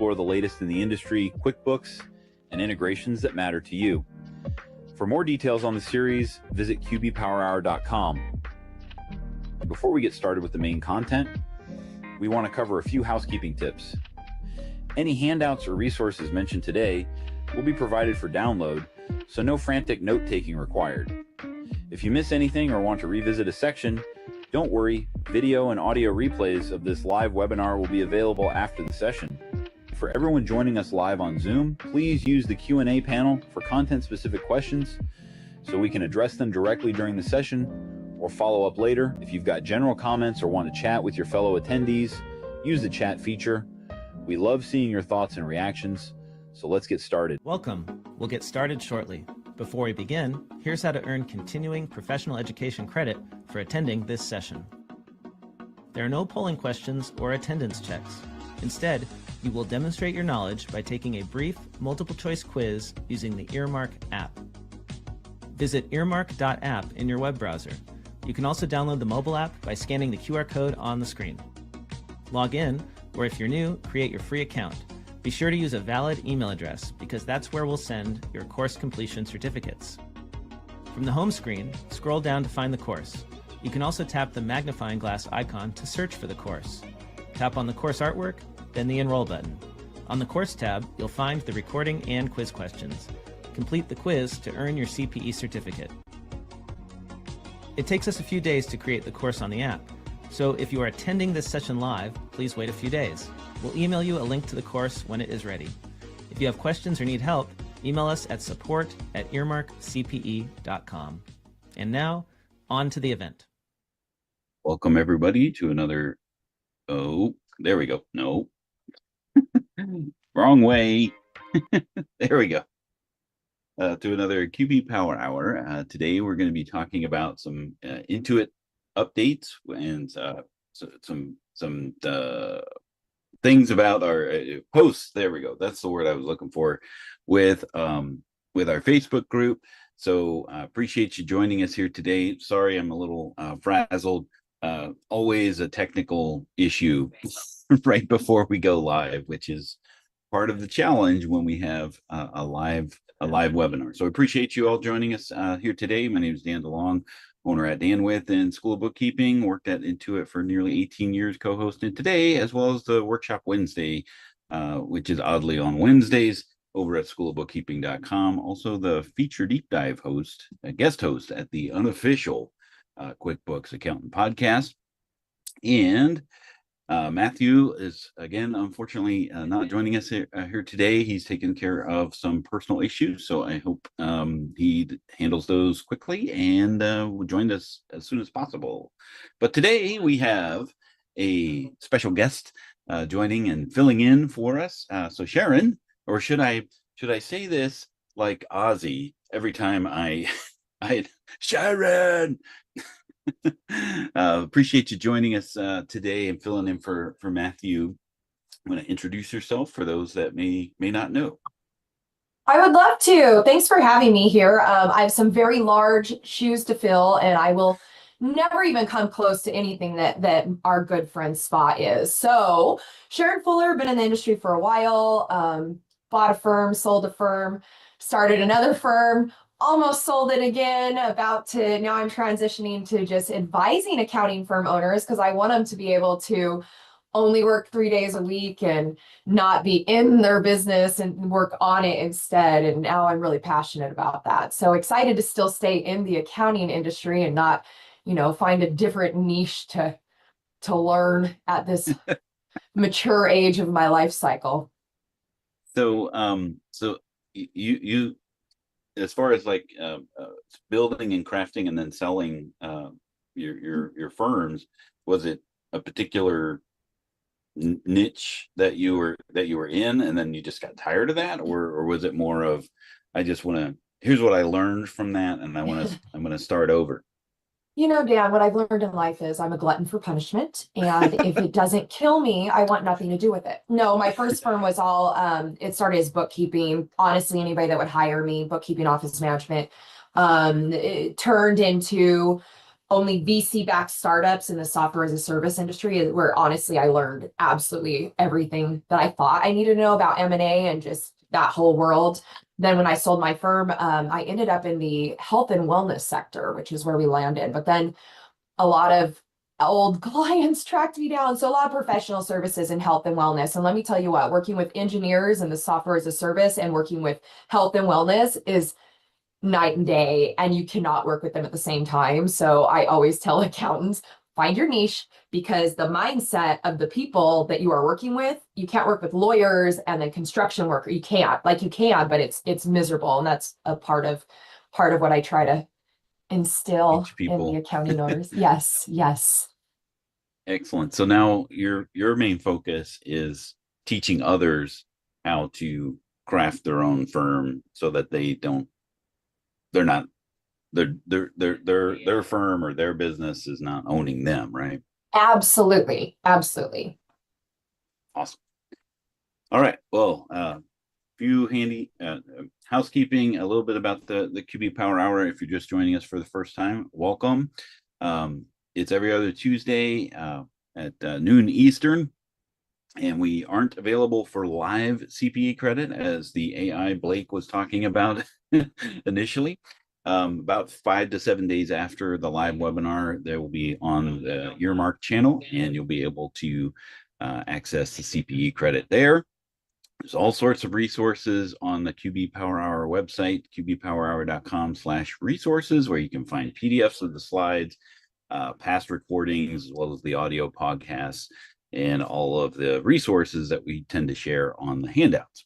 explore the latest in the industry, QuickBooks, and integrations that matter to you. For more details on the series, visit qbpowerhour.com. Before we get started with the main content, we want to cover a few housekeeping tips. Any handouts or resources mentioned today will be provided for download, so no frantic note-taking required. If you miss anything or want to revisit a section, don't worry, video and audio replays of this live webinar will be available after the session. For everyone joining us live on Zoom, please use the Q&A panel for content-specific questions so we can address them directly during the session or follow up later. If you've got general comments or want to chat with your fellow attendees, use the chat feature. We love seeing your thoughts and reactions, so let's get started. Welcome. We'll get started shortly. Before we begin, here's how to earn continuing professional education credit for attending this session. There are no polling questions or attendance checks. Instead, you will demonstrate your knowledge by taking a brief multiple-choice quiz using the Earmark app. Visit earmark.app in your web browser. You can also download the mobile app by scanning the QR code on the screen. Log in, or if you're new, create your free account. Be sure to use a valid email address because that's where we'll send your course completion certificates. From the home screen, scroll down to find the course. You can also tap the magnifying glass icon to search for the course. Tap on the course artwork, then the Enroll button. On the Course tab, you'll find the recording and quiz questions. Complete the quiz to earn your CPE certificate. It takes us a few days to create the course on the app, so if you are attending this session live, please wait a few days. We'll email you a link to the course when it is ready. If you have questions or need help, email us at support@earmarkcpe.com. And now, on to the event. Welcome everybody to another, oh, there we go. No, wrong way. There we go. To another QB Power Hour. Today we're going to be talking about some Intuit updates and some things about our posts. There we go. That's the word I was looking for with our Facebook group. So appreciate you joining us here today. Sorry, I'm a little frazzled. Always a technical issue right before we go live, which is part of the challenge when we have a live webinar. So I appreciate you all joining us here today. My name is Dan DeLong, owner at Danwith and School of Bookkeeping, worked at Intuit for nearly 18 years, co-hosting today, as well as the Workshop Wednesday, which is oddly on Wednesdays over at schoolofbookkeeping.com. Also the feature deep dive host, a guest host at the unofficial QuickBooks Accountant Podcast. And Matthew is, again, unfortunately not joining us here today. He's taking care of some personal issues, so I hope he handles those quickly and will join us as soon as possible. But today we have a special guest joining and filling in for us. So Sharon, or should I say this like Ozzy every time I Sharon? Appreciate you joining us today and filling in for Matthew. I'm going to introduce yourself for those that may not know. I would love to. Thanks for having me here. I have some very large shoes to fill, and I will never even come close to anything that our good friend Spot is. So Sharon Fuller, been in the industry for a while, bought a firm, sold a firm, started another firm, almost sold it again, now I'm transitioning to just advising accounting firm owners because I want them to be able to only work 3 days a week and not be in their business and work on it instead. And now I'm really passionate about that. So excited to still stay in the accounting industry and not, find a different niche to learn at this mature age of my life cycle. So, you as far as like building and crafting and then selling your firms, was it a particular niche that you were in and then you just got tired of that, or was it more of here's what I learned from that and I'm gonna start over? Dan, what I've learned in life is I'm a glutton for punishment. And if it doesn't kill me, I want nothing to do with it. No, my first firm was all, it started as bookkeeping. Honestly, anybody that would hire me, bookkeeping, office management, it turned into only VC-backed startups in the software as a service industry, where honestly I learned absolutely everything that I thought I needed to know about M&A and just that whole world. Then when I sold my firm, I ended up in the health and wellness sector, which is where we landed. But then a lot of old clients tracked me down. So a lot of professional services in health and wellness. And let me tell you what, working with engineers and the software as a service and working with health and wellness is night and day, and you cannot work with them at the same time. So I always tell accountants, find your niche, because the mindset of the people that you are working with, you can't work with lawyers and then construction worker. You can't, like you can, but it's miserable. And that's a part of what I try to instill Teach in the people. accounting owners. Yes, yes. Excellent. So now your main focus is teaching others how to craft their own firm so that they're not their firm or their business is not owning them, right? Absolutely. Absolutely. Awesome. All right. Well, few handy housekeeping, a little bit about the QB Power Hour. If you're just joining us for the first time, welcome. It's every other Tuesday at noon Eastern, and we aren't available for live CPA credit, as the AI Blake was talking about initially. About 5 to 7 days after the live webinar, they will be on the Earmark channel, and you'll be able to access the CPE credit there. There's all sorts of resources on the QB Power Hour website, qbpowerhour.com/resources, where you can find PDFs of the slides, past recordings, as well as the audio podcasts, and all of the resources that we tend to share on the handouts.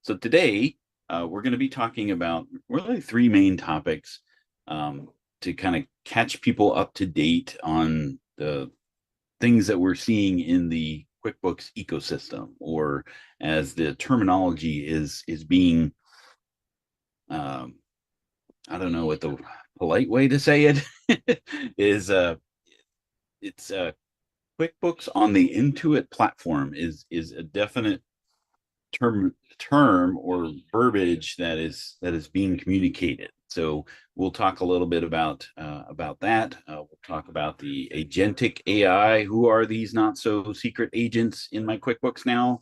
So today, we're going to be talking about really three main topics to kind of catch people up to date on the things that we're seeing in the QuickBooks ecosystem, or as the terminology is being, I don't know what the polite way to say it is. It's QuickBooks on the Intuit platform is a definite term or verbiage that is being communicated. So we'll talk a little bit about that. We'll talk about the agentic AI. Who are these not so secret agents in my QuickBooks now?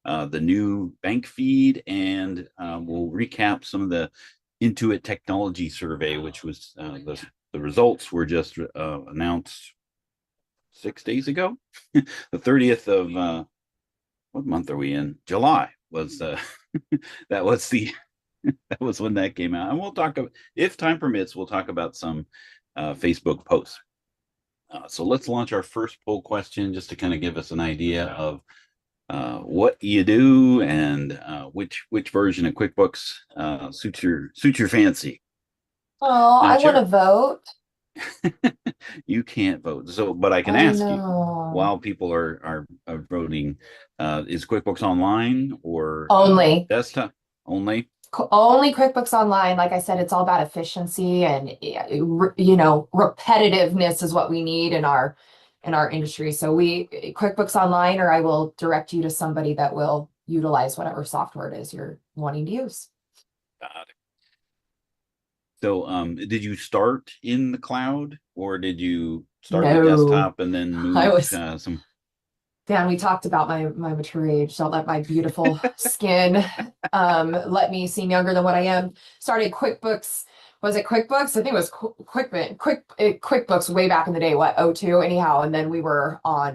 The new bank feed, and we'll recap some of the Intuit technology survey, which was the results were just announced 6 days ago. The 30th of what month are we in? July was that was the that was when that came out. And we'll talk about, if time permits, we'll talk about some Facebook posts. So let's launch our first poll question, just to kind of give us an idea of what you do and which version of QuickBooks suits your fancy. Oh, I want to vote. You can't vote, so but I can ask you while people are voting. Is QuickBooks Online or Only. desktop only? Only QuickBooks Online. Like I said, it's all about efficiency, and repetitiveness is what we need in our industry. So QuickBooks Online, or I will direct you to somebody that will utilize whatever software it is you're wanting to use. Got it. So did you start in the cloud, or did you start with desktop and then move some? Dan, we talked about my mature age. Don't let my beautiful skin let me seem younger than what I am. Started QuickBooks. Was it QuickBooks? I think it was QuickBooks way back in the day, what, 02 anyhow. And then we were on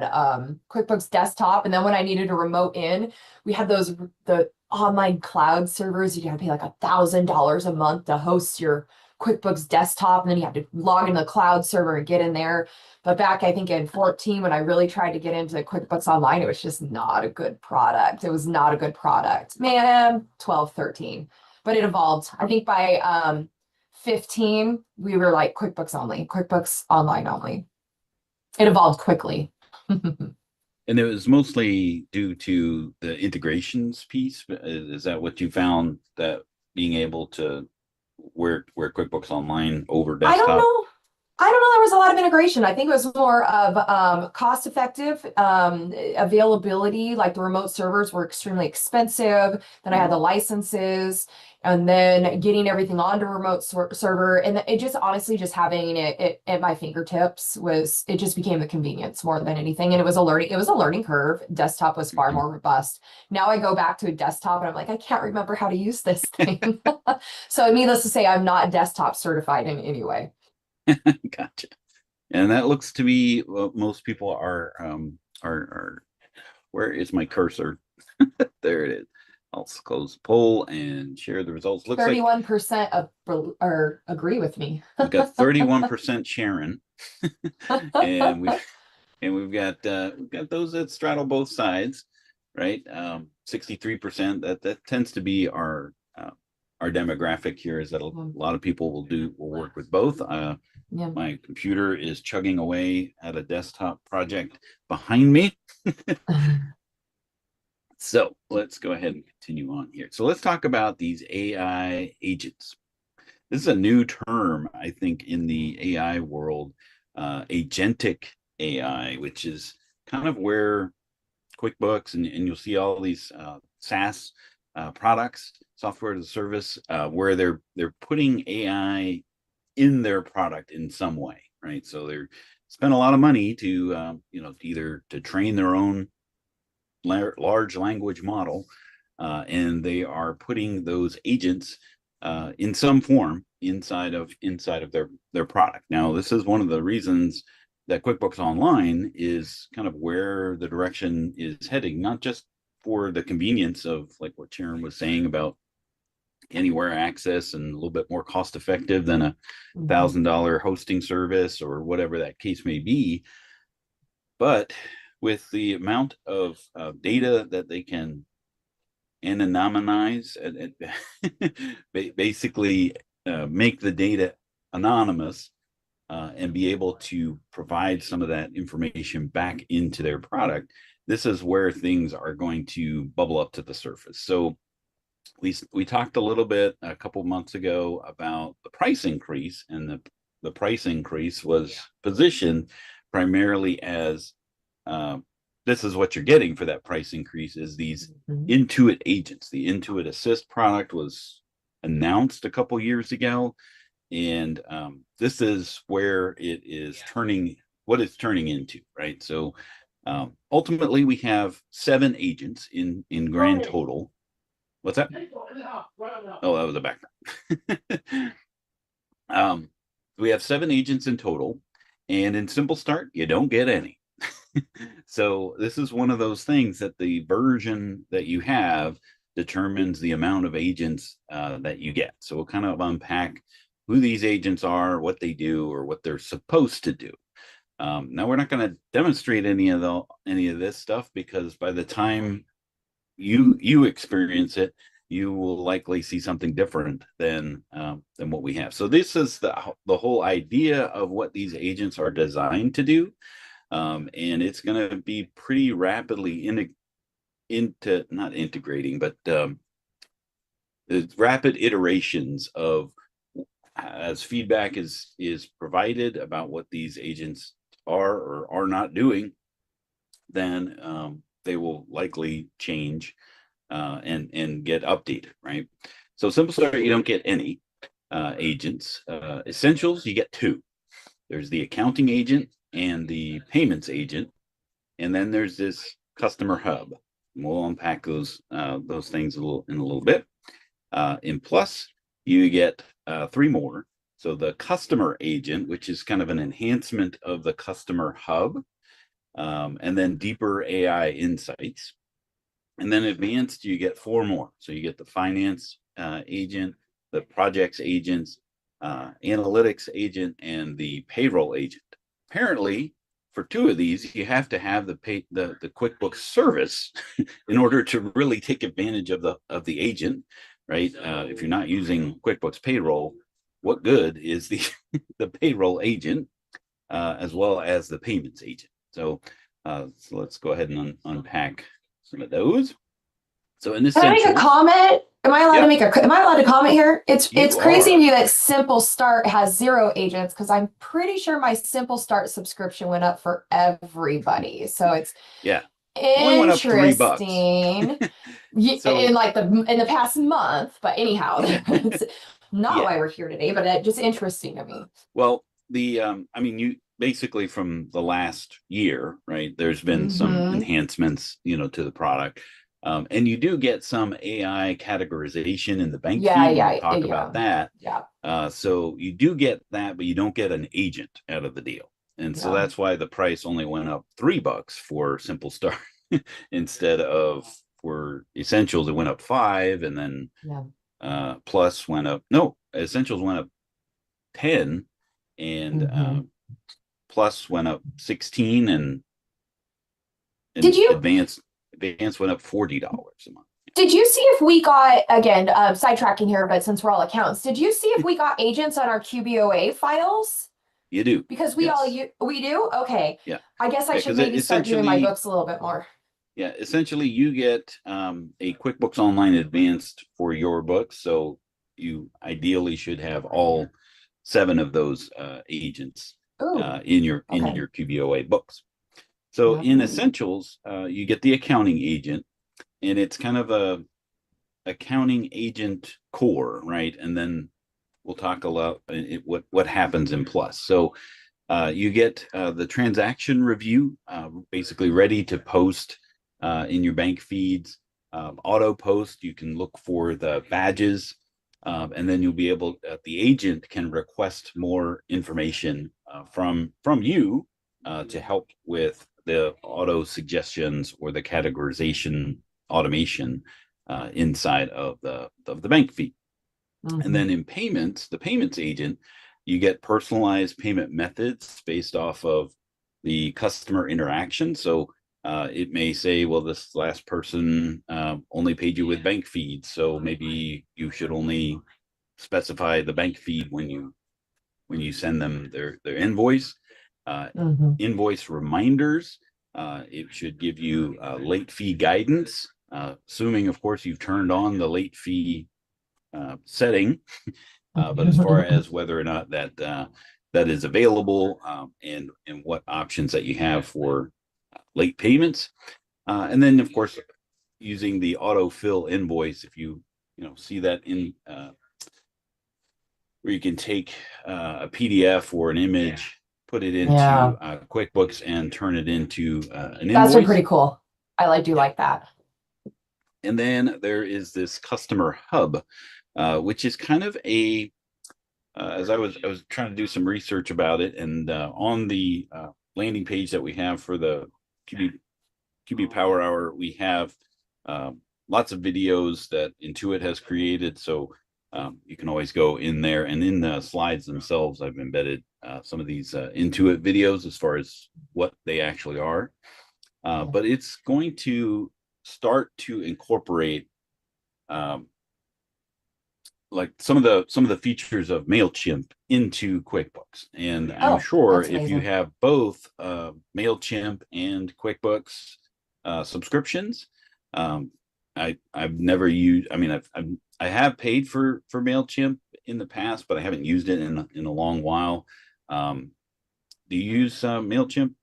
QuickBooks Desktop. And then when I needed to remote in, we had the online cloud servers. You had to pay like $1,000 a month to host your QuickBooks Desktop. And then you had to log into the cloud server and get in there. But back, I think in 14, when I really tried to get into QuickBooks Online, it was just not a good product. It was not a good product. Man, 12, 13. But it evolved. I think by 15, we were like QuickBooks only, QuickBooks Online only. It evolved quickly. And it was mostly due to the integrations piece. Is that what you found, that being able to where QuickBooks Online over desktop? I don't know. I don't know, there was a lot of integration. I think it was more of cost effective, availability, like the remote servers were extremely expensive. Then I had the licenses and then getting everything onto a remote server. And it just honestly, just having it at my fingertips it just became the convenience more than anything. And it was a learning curve. Desktop was far more robust. Now I go back to a desktop and I'm like, I can't remember how to use this thing. So needless to say, I'm not desktop certified in any way. Gotcha. And that looks to be what most people are. Where is my cursor? There it is. I'll close the poll and share the results. Looks 31% or agree with me. we've got 31% Sharon, and we've got those that straddle both sides, right? 63%. That tends to be our demographic here, is that a lot of people will work with both. Yeah. My computer is chugging away at a desktop project behind me. So let's go ahead and continue on here. So let's talk about these AI agents. This is a new term, I think, in the AI world, agentic AI, which is kind of where QuickBooks and you'll see all these SaaS products, software as a service, where they're putting AI in their product in some way, right? So they're spend a lot of money to either to train their own large language model, and they are putting those agents in some form inside of their product. Now, this is one of the reasons that QuickBooks Online is kind of where the direction is heading, not just for the convenience of, like what Sharon was saying about anywhere access and a little bit more cost effective than a $1,000 hosting service or whatever that case may be, but with the amount of data that they can anonymize and basically make the data anonymous, and be able to provide some of that information back into their product, this is where things are going to bubble up to the surface. So we talked a little bit a couple months ago about the price increase, and the price increase was positioned primarily as this is what you're getting for that price increase, is these Intuit agents. The Intuit Assist product was announced a couple years ago, and this is where it is turning, what it's turning into, right? So ultimately, we have 7 agents in grand total. What's that? Oh, that was a background. We have 7 agents in total, and in Simple Start, you don't get any. So this is one of those things that the version that you have determines the amount of agents that you get. So we'll kind of unpack who these agents are, what they do, or what they're supposed to do. Now, we're not going to demonstrate any of this stuff, because by the time you experience it, you will likely see something different than what we have. So this is the whole idea of what these agents are designed to do, and it's going to be pretty rapidly into not integrating, but rapid iterations of, as feedback is provided about what these agents are or are not doing, then they will likely change and get updated, right? So Simple Start, you don't get any agents. Essentials, you get 2. There's the accounting agent and the payments agent, and then there's this customer hub. We'll unpack those things in a little bit. In Plus, you get 3 more. So the customer agent, which is kind of an enhancement of the customer hub, and then deeper AI insights. And then advanced, you get 4 more. So you get the finance agent, the projects agents, analytics agent, and the payroll agent. Apparently, for 2 of these, you have to have the QuickBooks service in order to really take advantage of the agent, right? If you're not using QuickBooks Payroll, what good is the payroll agent, as well as the payments agent? So let's go ahead and unpack some of those. So in this, can I make a comment? Am I allowed to make am I allowed to comment here? It's crazy to are. me that Simple Start has 0 agents because I'm pretty sure my Simple Start subscription went up for everybody. So it's Yeah. Only went up $3. interesting. So In like in the past month, but anyhow, that's not yeah. why we're here today, but just interesting to me. Well, the I mean, you basically from the last year, right? There's been some Mm-hmm. enhancements, to the product. And you do get some AI categorization in the bank Yeah, feed, and we'll yeah, talk yeah, about that. yeah, So you do get that, but you don't get an agent out of the deal. And so yeah, that's why the price only went up $3 for Simple Start instead of for Essentials, it went up 5, and then yeah. Plus went up. No, Essentials went up 10, and Mm-hmm. Plus went up 16, Did and you Advanced went up $40 a month. did you see if we got again sidetracking here, but since we're all accountants, did you see if we got agents on our QBOA files? You do. Because Yes. we do? Okay. Yeah. I guess I Yeah, should because maybe start doing my essentially, books a little bit more. yeah, essentially you get a QuickBooks Online Advanced for your books. So you ideally should have all 7 of those agents Ooh, in your okay. QBOA books. So Yeah. in Essentials, you get the accounting agent, and it's kind of a accounting agent core, right? And then we'll talk a lot what happens in Plus. So you get the transaction review, basically ready to post in your bank feeds. Auto post, you can look for the badges, and then you'll be able. The agent can request more information from you to help with the auto suggestions or the categorization automation inside of the bank feed. And Mm-hmm. then in payments, the payments agent, you get personalized payment methods based off of the customer interaction. So it may say, well, this last person only paid you with bank feeds, so maybe you should only specify the bank feed when you send them their invoice. Uh, Mm-hmm. Invoice reminders. It should give you late fee guidance, assuming, of course, you've turned on the late fee setting, but as far as whether or not that is available, and what options that you have for late payments, and then of course using the autofill invoice, if see that in where you can take a PDF or an image, put it into Yeah. QuickBooks and turn it into an That's been invoice. pretty cool. Do Yeah. like that. And then there is this customer hub, which is kind of a as I was trying to do some research about it, and on the landing page that we have for the QB Power Hour, we have lots of videos that Intuit has created. So you can always go in there, and in the slides themselves, I've embedded some of these Intuit videos as far as what they actually are. But it's going to start to incorporate like some of the features of MailChimp into QuickBooks. And I'm Oh, sure that's if you amazing. have both MailChimp and QuickBooks subscriptions, I've never used. I mean, I have paid for MailChimp in the past, but I haven't used it in a long while. Do you use MailChimp,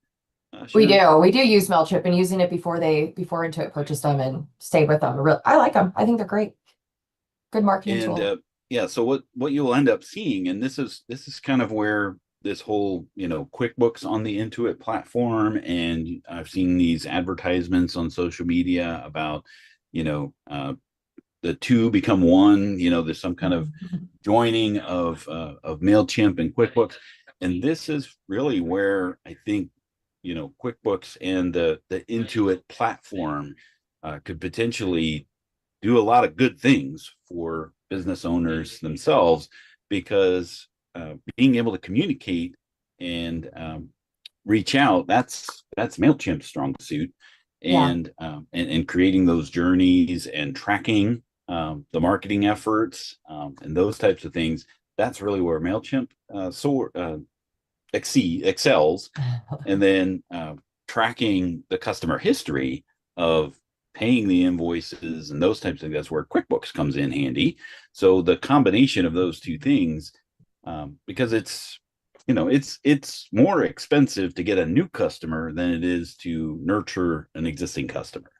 Sharon? We do use MailChimp and using it before Intuit purchased them and stayed with them. I like them. I think they're great. Good marketing And tool. yeah, so what you'll end up seeing, and this is kind of where this whole QuickBooks on the Intuit platform, and I've seen these advertisements on social media about the two become one. There's some kind of joining of MailChimp and QuickBooks, and this is really where I think QuickBooks and the Intuit platform could potentially do a lot of good things for business owners themselves, because being able to communicate and reach out, that's MailChimp's strong suit. Yeah. And creating those journeys and tracking the marketing efforts, and those types of things, that's really where MailChimp excels. And then tracking the customer history of paying the invoices and those types of things. That's where QuickBooks comes in handy. So the combination of those two things, because it's more expensive to get a new customer than it is to nurture an existing customer,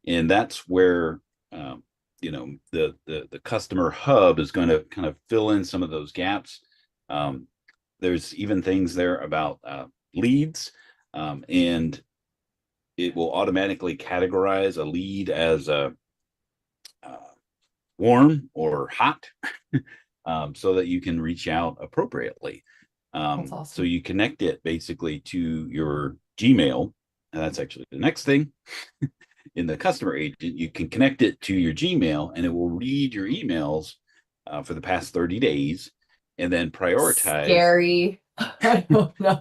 and that's where the customer hub is going to kind of fill in some of those gaps. There's even things there about leads, and it will automatically categorize a lead as a warm or hot, so that you can reach out appropriately. That's awesome. So you connect it basically to your Gmail, and that's actually the next thing. In the customer agent, you can connect it to your Gmail, and it will read your emails for the past 30 days and then prioritize. Scary. I don't know.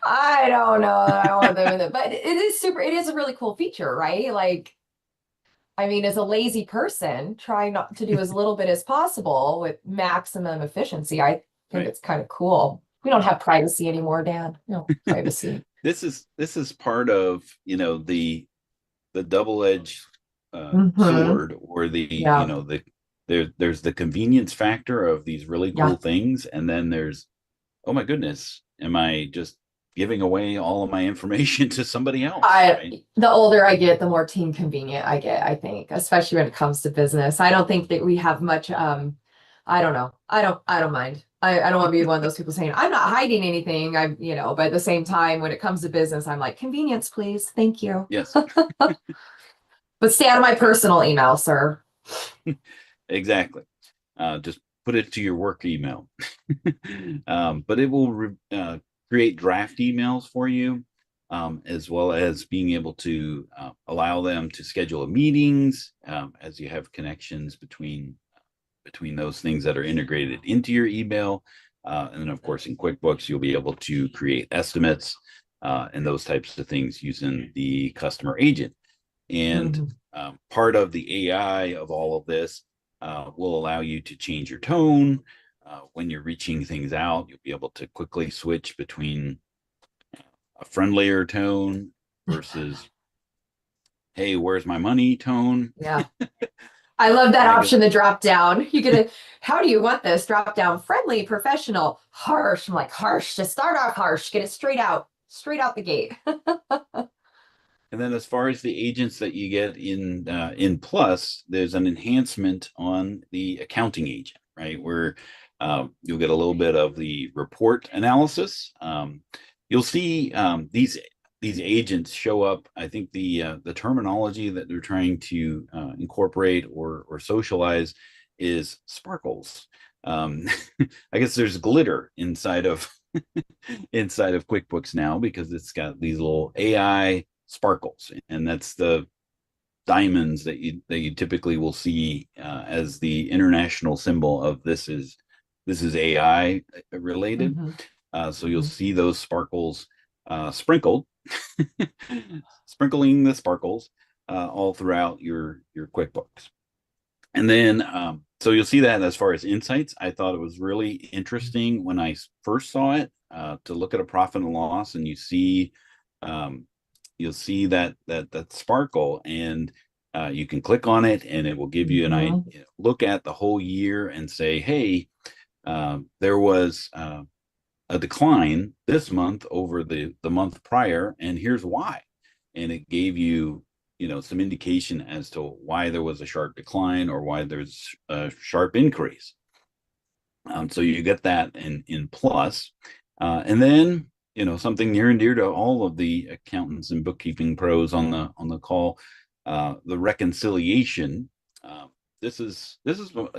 I don't know. I don't want them in it, but it is a really cool feature, right? Like, I mean, as a lazy person, trying not to do as little bit as possible with maximum efficiency, I think it's kind of cool. We don't have privacy anymore, Dan. No privacy. This is part of, the double-edged sword, or there's the convenience factor of these really cool things, and then there's, oh my goodness, am I just giving away all of my information to somebody else? The older I get, the more team convenient I get, I think, especially when it comes to business. I don't think that we have much, I don't know. I don't mind. I don't want to be one of those people saying, I'm not hiding anything. But at the same time, when it comes to business, I'm like, convenience, please. Thank you. Yes. But stay out of my personal email, sir. Exactly. Just put it to your work email. But it will create draft emails for you, as well as being able to allow them to schedule meetings, as you have connections between those things that are integrated into your email. And then, of course, in QuickBooks, you'll be able to create estimates and those types of things using the customer agent. And part of the AI of all of this will allow you to change your tone. When you're reaching things out, you'll be able to quickly switch between a friendlier tone versus, hey, where's my money tone? Yeah. I love that option, the drop down. You get how do you want this? Drop down, friendly, professional, harsh. I'm like, harsh, just start off harsh, get it straight out the gate. And then as far as the agents that you get in Plus, there's an enhancement on the accounting agent, right? Where you'll get a little bit of the report analysis. You'll see these agents show up. I think the terminology that they're trying to incorporate or socialize is sparkles. I guess there's glitter inside of QuickBooks now, because it's got these little AI sparkles, and that's the diamonds that you typically will see as the international symbol of this is AI related. So you'll see those sparkles sprinkled, sprinkling the sparkles all throughout your QuickBooks. And then so you'll see that as far as insights. I thought it was really interesting when I first saw it, to look at a profit and loss, and you'll see that sparkle, and you can click on it, and it will give you an idea, look at the whole year and say, hey, there was a decline this month over the month prior, and here's why. And it gave you some indication as to why there was a sharp decline or why there's a sharp increase. So you get that in Plus, and then something near and dear to all of the accountants and bookkeeping pros on the call, the reconciliation. This is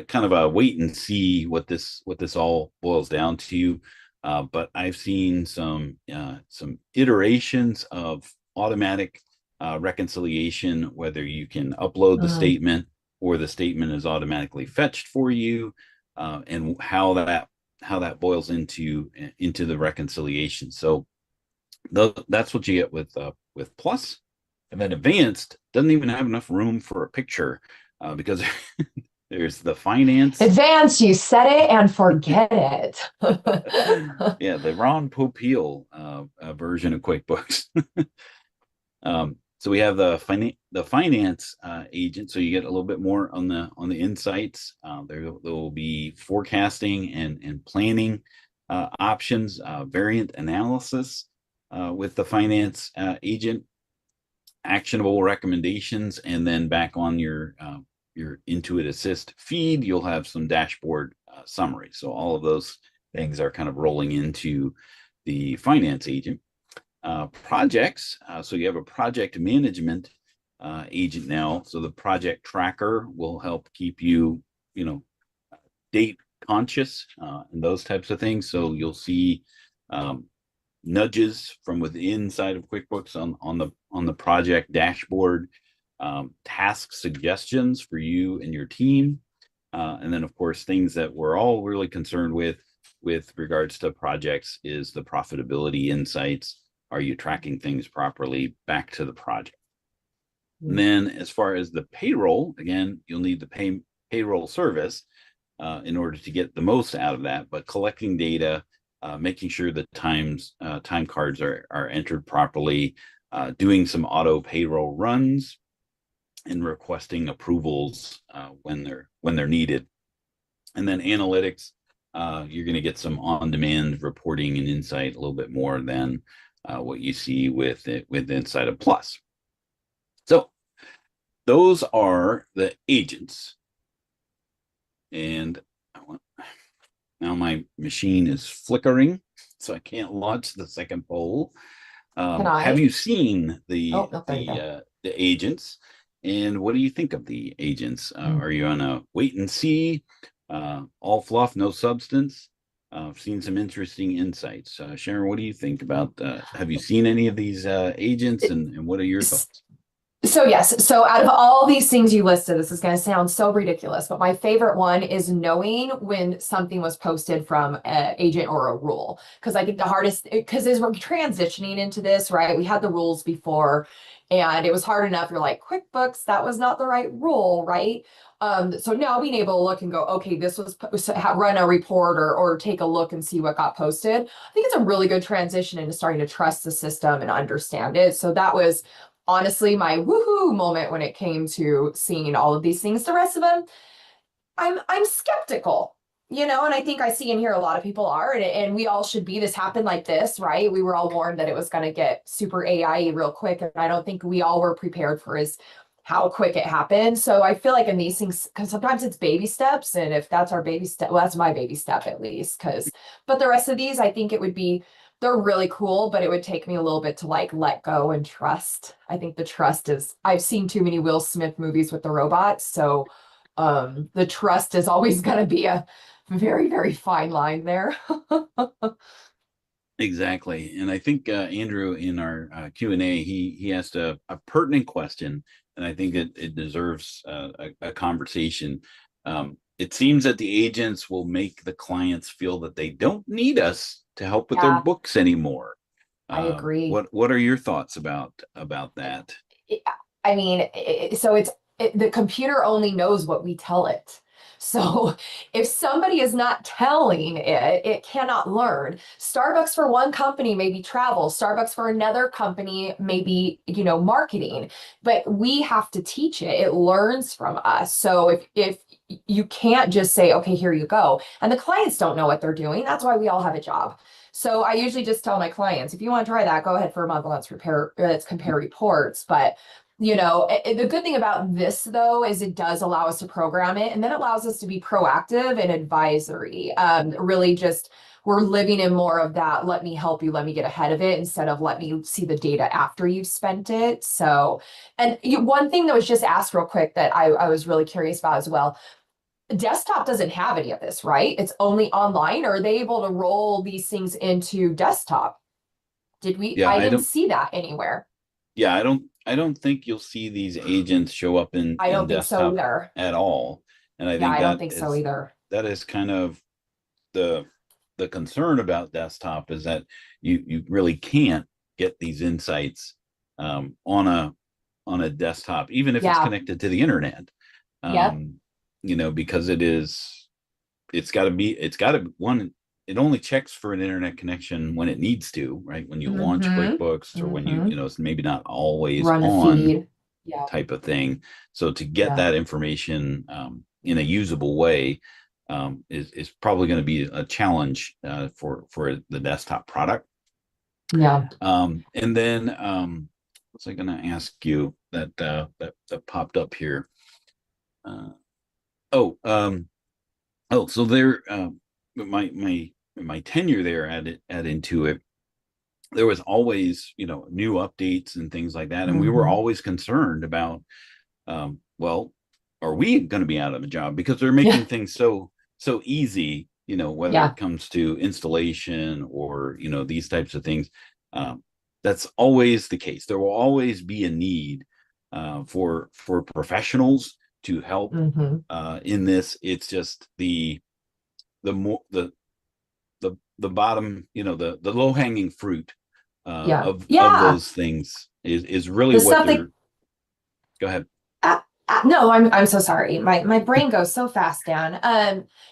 kind of a wait and see what this all boils down to. But I've seen some iterations of automatic reconciliation, whether you can upload the statement or the statement is automatically fetched for you, and how that boils into the reconciliation. So that's what you get with Plus. And then Advanced doesn't even have enough room for a picture, because there's the finance. Advanced, you set it and forget it. Yeah, the Ron Popeil version of QuickBooks. So we have the finance agent. So you get a little bit more on the insights. There will be forecasting and planning options, variant analysis with the finance agent, actionable recommendations, and then back on your Intuit Assist feed, you'll have some dashboard summary. So all of those things are kind of rolling into the finance agent. Projects. So you have a project management agent now. So the project tracker will help keep you, date conscious and those types of things. So you'll see nudges from within inside of QuickBooks on the project dashboard, task suggestions for you and your team, and then of course things that we're all really concerned with regards to projects is the profitability insights. Are you tracking things properly back to the project? And then as far as the payroll, again, you'll need the payroll service in order to get the most out of that, but collecting data, making sure the time cards are entered properly, doing some auto payroll runs, and requesting approvals when they're needed. And then analytics, you're going to get some on-demand reporting and insight a little bit more than what you see with inside of Plus. So those are the agents. And now my machine is flickering, so I can't launch the second poll. Have you seen the agents? And what do you think of the agents? Are you on a wait and see? All fluff, no substance? I've seen some interesting insights. Sharon, what do you think about? Have you seen any of these agents, and what are your thoughts? So yes, so out of all these things you listed, this is going to sound so ridiculous, but my favorite one is knowing when something was posted from an agent or a rule. Because I think the hardest, because as we're transitioning into this, right, we had the rules before and it was hard enough. You're like, QuickBooks, that was not the right rule, right? So now being able to look and go, okay, this was run a report or take a look and see what got posted. I think it's a really good transition into starting to trust the system and understand it. So that was honestly my woohoo moment when it came to seeing all of these things. The rest of them, I'm skeptical, and I think I see in here a lot of people are, and we all should be. This happened like this, right? We were all warned that it was going to get super AI real quick, and I don't think we all were prepared for how quick it happened. So I feel like in these things, because sometimes it's baby steps, and if that's our baby step, well, that's my baby step at least. But the rest of these, I think they're really cool, but it would take me a little bit to let go and trust. I think the trust I've seen too many Will Smith movies with the robots. So the trust is always going to be a very, very fine line there. Exactly. And I think Andrew in our Q&A, he asked a pertinent question, and I think it deserves a conversation. It seems that the agents will make the clients feel that they don't need us to help with their books anymore. I agree. What are your thoughts about that? I mean, the computer only knows what we tell it. So if somebody is not telling it, it cannot learn. Starbucks for one company may be travel. Starbucks for another company may be, marketing. But we have to teach it. It learns from us. So if you can't just say, okay, here you go. And the clients don't know what they're doing. That's why we all have a job. So I usually just tell my clients, if you want to try that, go ahead for a month. Let's compare reports. But the good thing about this, though, is it does allow us to program it, and then it allows us to be proactive and advisory. Really just, we're living in more of that, let me help you, let me get ahead of it, instead of let me see the data after you've spent it. So, and one thing that was just asked real quick that I was really curious about as well, desktop doesn't have any of this, right? It's only online. Are they able to roll these things into desktop? Yeah, I didn't see that anywhere. Yeah, I don't think you'll see these agents show up in think so desktop either. at all. And I think I don't think so either. That is kind of the concern about desktop, is that you really can't get these insights on a desktop, even if it's connected to the internet. Because it's got to it only checks for an internet connection when it needs to, right? When you launch Mm-hmm. QuickBooks, or when you, Mm-hmm. it's maybe not always Run a on feed. Yeah. type of thing. So to get Yeah. that information in a usable way is probably going to be a challenge for the desktop product. Yeah. And then what's I going to ask you that popped up here? Uh, oh, so there, my tenure there at Intuit, there was always, new updates and things like that, and we were Mm-hmm. always concerned about, well, are we going to be out of a job because they're Yeah. making things so easy, whether Yeah. it comes to installation or these types of things. That's always the case. There will always be a need for professionals to help Mm-hmm. in this. It's just the more the bottom, the low hanging fruit Yeah. of Yeah. those things is really The what stuff that they're. Go ahead. no, I'm so sorry. My brain goes so fast, Dan.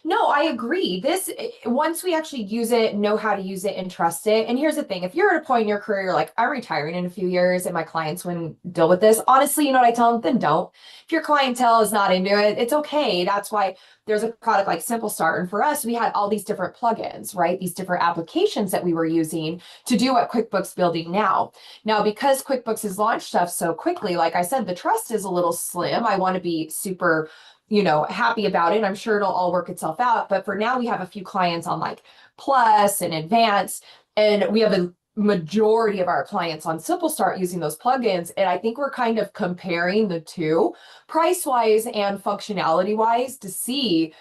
No, I agree. This once we actually use it, know how to use it and trust it. And here's the thing, if you're at a point in your career, you're like, I'm retiring in a few years and my clients wouldn't deal with this. Honestly, you know what I tell them? Then don't. If your clientele is not into it, it's okay. That's why there's a product like Simple Start. And for us, we had all these different plugins, right? These different applications that we were using to do what QuickBooks building now. Now, because QuickBooks has launched stuff so quickly, like I said, the trust is a little slim. I want to be super, happy about it. I'm sure it'll all work itself out. But for now, we have a few clients on like Plus and Advanced, and we have a majority of our clients on Simple Start using those plugins. And I think we're kind of comparing the two price wise and functionality wise to see,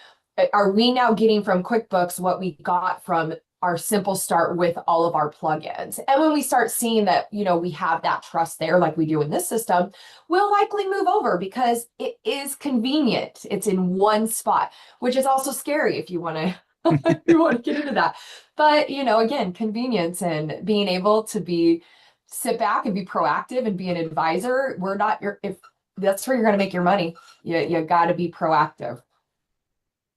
are we now getting from QuickBooks what we got from our Simple Start with all of our plugins? And when we start seeing that, we have that trust there, like we do in this system, we'll likely move over because it is convenient. It's in one spot, which is also scary if you want to if you want to get into that. But again, convenience and being able to sit back and be proactive and be an advisor. We're not your if that's where you're going to make your money. You got to be proactive.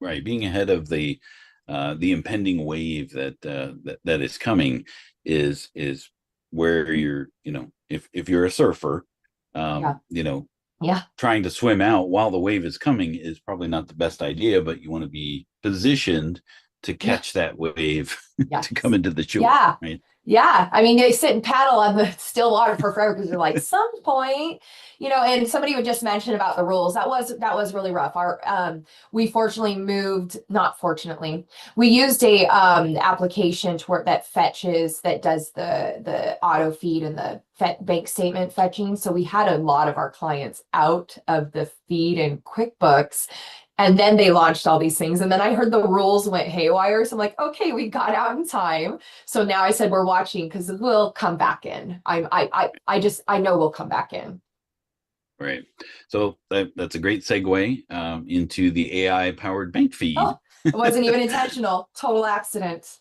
Right, being ahead of the impending wave that is coming is where you're, if you're a surfer, Yeah. you know, Yeah. trying to swim out while the wave is coming is probably not the best idea, but you want to be positioned to Yeah. catch that wave to come Yes. into the shore, Yeah. right? Yeah. I mean, they sit and paddle on the still water for forever because they're like, some point, and somebody would just mention about the rules. That was really rough. We fortunately moved, not fortunately, we used a application that does the auto feed and the bank statement fetching. So we had a lot of our clients out of the feed in QuickBooks. And then they launched all these things. And then I heard the rules went haywire. So I'm like, okay, we got out in time. So now I said we're watching because we'll come back in. I know we'll come back in. Right. So that's a great segue into the AI powered bank feed. Oh, it wasn't even intentional. Total accident.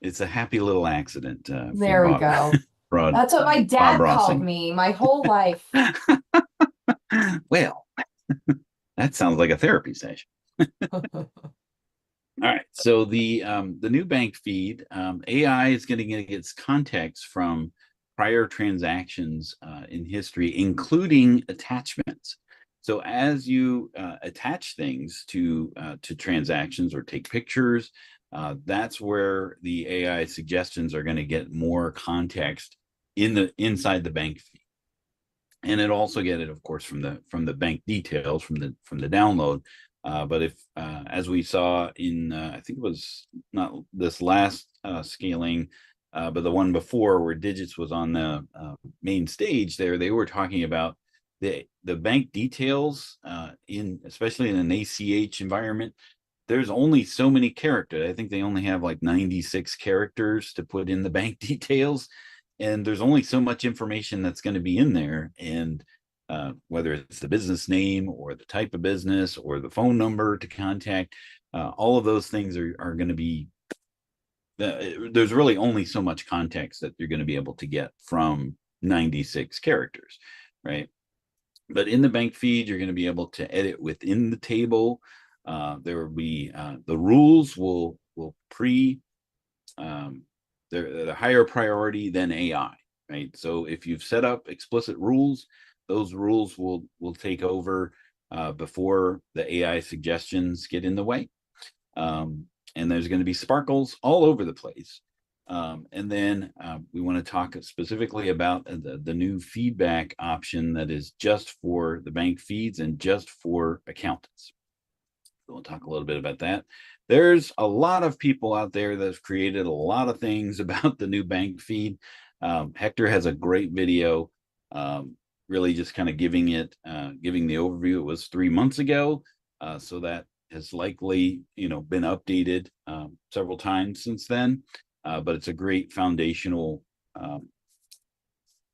It's a happy little accident for There we go. Bob That's what my Bob dad called Rossing. me my whole life. Well, that sounds like a therapy session. All right. So the new bank feed, AI is going to get its context from prior transactions in history, including attachments. So as you attach things to transactions or take pictures, that's where the AI suggestions are going to get more context inside the bank feed. And it also get it, of course, from the bank details from the download. But if, as we saw in, I think it was not this last scaling, but the one before where Digits was on the main stage there, they were talking about the bank details especially in an ACH environment. There's only so many characters. I think they only have like 96 characters to put in the bank details, and there's only so much information that's going to be in there. And whether it's the business name or the type of business or the phone number to contact, all of those things are going to be, there's really only so much context that you're going to be able to get from 96 characters, right? But in the bank feed, you're going to be able to edit within the table. There will be the rules will they're the higher priority than AI, right? So if you've set up explicit rules, those rules will take over before the AI suggestions get in the way. And there's going to be sparkles all over the place. And then we want to talk specifically about the new feedback option that is just for the bank feeds and just for accountants. So we'll talk a little bit about that. There's a lot of people out there that have created a lot of things about the new bank feed. Hector has a great video, really just kind of giving the overview. It was 3 months ago, so that has likely, been updated several times since then. But it's a great foundational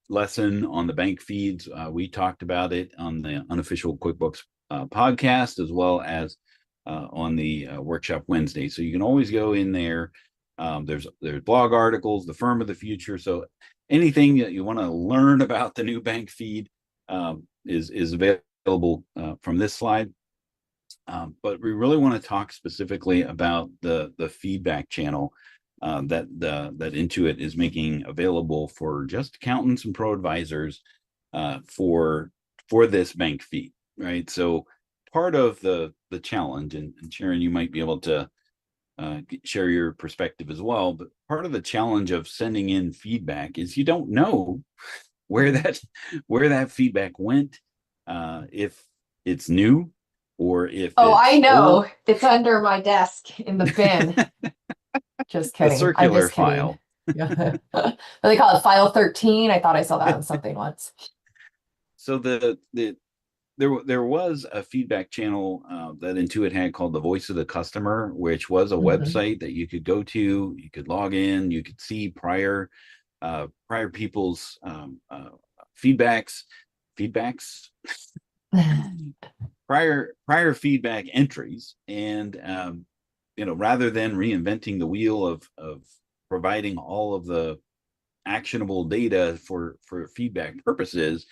lesson on the bank feeds. We talked about it on the Unofficial QuickBooks podcast, as well as on the Workshop Wednesday. So you can always go in there. There's blog articles, the firm of the future. So anything that you want to learn about the new bank feed is available from this slide. But we really want to talk specifically about the feedback channel that Intuit is making available for just accountants and ProAdvisors for this bank feed, right? So part of the challenge, and Sharon, you might be able to share your perspective as well, but part of the challenge of sending in feedback is you don't know where that feedback went, if it's new or if I know. old. It's under my desk in the bin. Just kidding. A circular I'm just kidding. file. Yeah. They call it file 13. I thought I saw that on something once. So there was a feedback channel that Intuit had called the Voice of the Customer, which was a website that you could go to, you could log in, you could see prior people's feedback entries, and rather than reinventing the wheel of providing all of the actionable data for feedback purposes,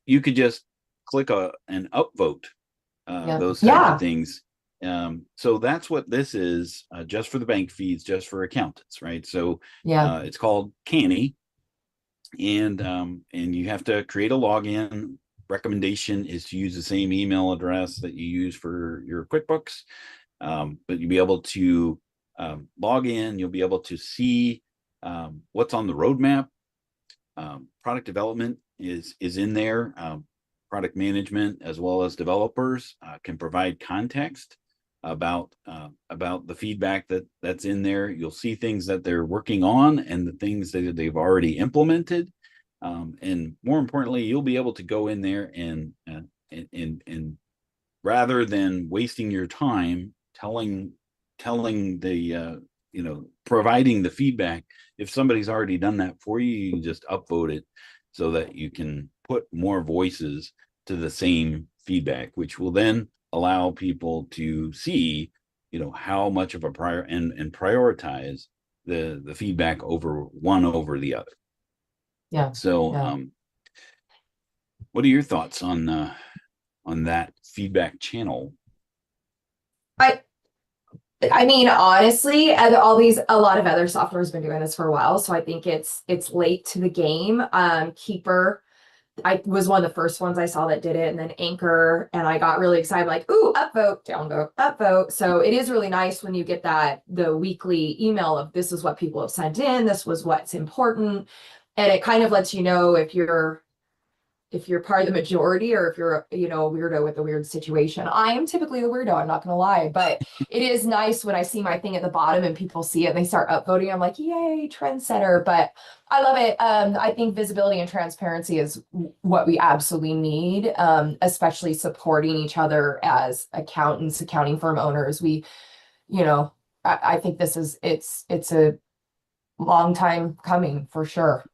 you could just click an upvote, those types of things. So that's what this is, just for the bank feeds, just for accountants, right? So it's called Canny, and you have to create a login. Recommendation is to use the same email address that you use for your QuickBooks, but you'll be able to log in. You'll be able to see what's on the roadmap. Product development is in there. Product management, as well as developers, can provide context about the feedback that's in there. You'll see things that they're working on and the things that they've already implemented, and more importantly, you'll be able to go in there and rather than wasting your time telling the providing the feedback, if somebody's already done that for you, you can just upvote it so that you can put more voices to the same feedback, which will then allow people to see, how much of a and prioritize the feedback over the other. Yeah. So, what are your thoughts on that feedback channel? I mean, honestly, a lot of other software has been doing this for a while, so I think it's late to the game. Keeper, I was one of the first ones I saw that did it, and then Anchor, and I got really excited, like, ooh, upvote, downvote, upvote. So it is really nice when you get the weekly email of this is what people have sent in, this was what's important, and it kind of lets you know if you're part of the majority or if you're, a weirdo with a weird situation. I am typically a weirdo, I'm not going to lie, but it is nice when I see my thing at the bottom and people see it and they start upvoting. I'm like, yay, trendsetter. But I love it. I think visibility and transparency is what we absolutely need, especially supporting each other as accountants, accounting firm owners. I think it's a long time coming for sure.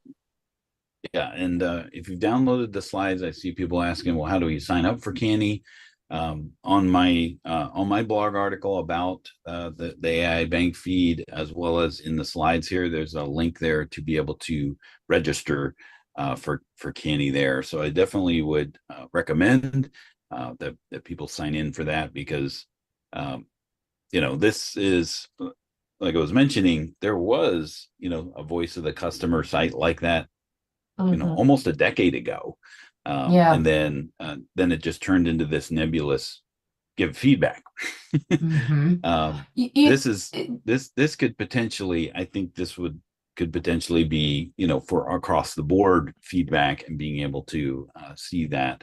Yeah, and if you've downloaded the slides, I see people asking, well, how do we sign up for Canny? On my blog article about the AI bank feed, as well as in the slides here, there's a link there to be able to register for Canny there. So I definitely would recommend that people sign in for that, because this is, like I was mentioning, there was, a voice of the customer site like that, almost a decade ago. Yeah. And then it just turned into this nebulous give feedback. Mm-hmm. You, you, This is this could potentially, I think could potentially be, for across the board feedback and being able to see that.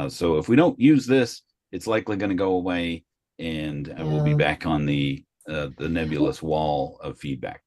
So if we don't use this, it's likely going to go away, and we'll be yeah. back on the nebulous wall of feedback.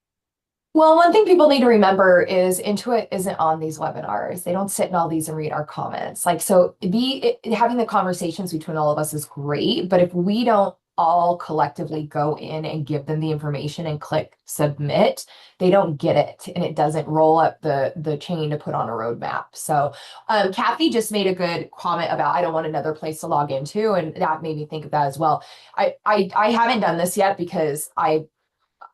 Well, one thing people need to remember is Intuit isn't on these webinars. They don't sit in all these and read our comments. Like, so having the conversations between all of us is great, but if we don't all collectively go in and give them the information and click submit, they don't get it, and it doesn't roll up the chain to put on a roadmap. So Kathy just made a good comment about I don't want another place to log into, and that made me think of that as well. I haven't done this yet because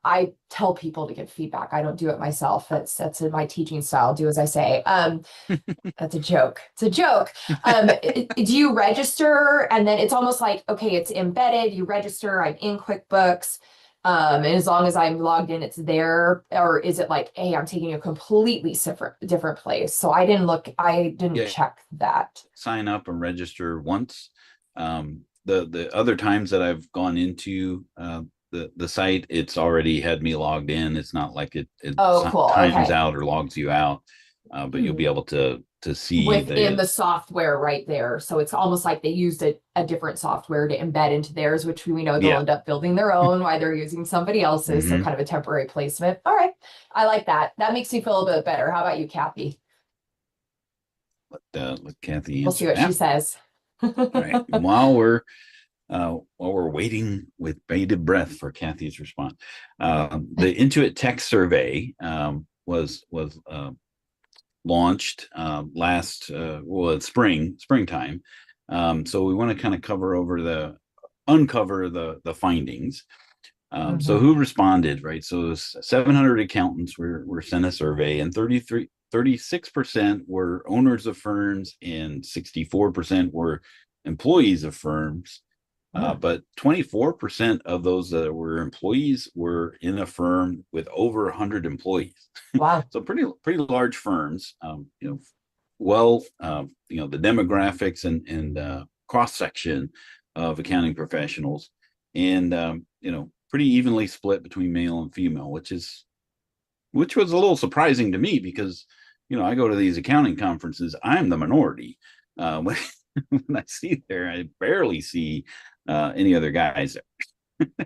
I tell people to give feedback. I don't do it myself. That's in my teaching style. Do as I say. That's a joke. It's a joke. Do you register? And then it's almost like, okay, it's embedded. You register. I'm in QuickBooks. And as long as I'm logged in, it's there. Or is it like, hey, I'm taking a completely different place? So I didn't check that. Sign up and register once. The other times that I've gone into the site, it's already had me logged in. It's not like it cool. times Okay. out or logs you out, but you'll be able to see within the software right there. So it's almost like they used a different software to embed into theirs, which we know they'll end up building their own while they're using somebody else's. So kind of a temporary placement. All right. I like that. That makes me feel a bit better. How about you, Kathy? Let Kathy answer. We'll see what she says. All right. While we're waiting with bated breath for Kathy's response, the Intuit Tech Survey was launched last springtime. So we want to kind of uncover the findings. So who responded, right? So 700 accountants were sent a survey, and 36% were owners of firms and 64% were employees of firms. But 24% of those that were employees were in a firm with over 100 employees. Wow. So pretty large firms. The demographics and cross section of accounting professionals, and pretty evenly split between male and female, which was a little surprising to me because I go to these accounting conferences. I'm the minority. When I see there, I barely see any other guys there.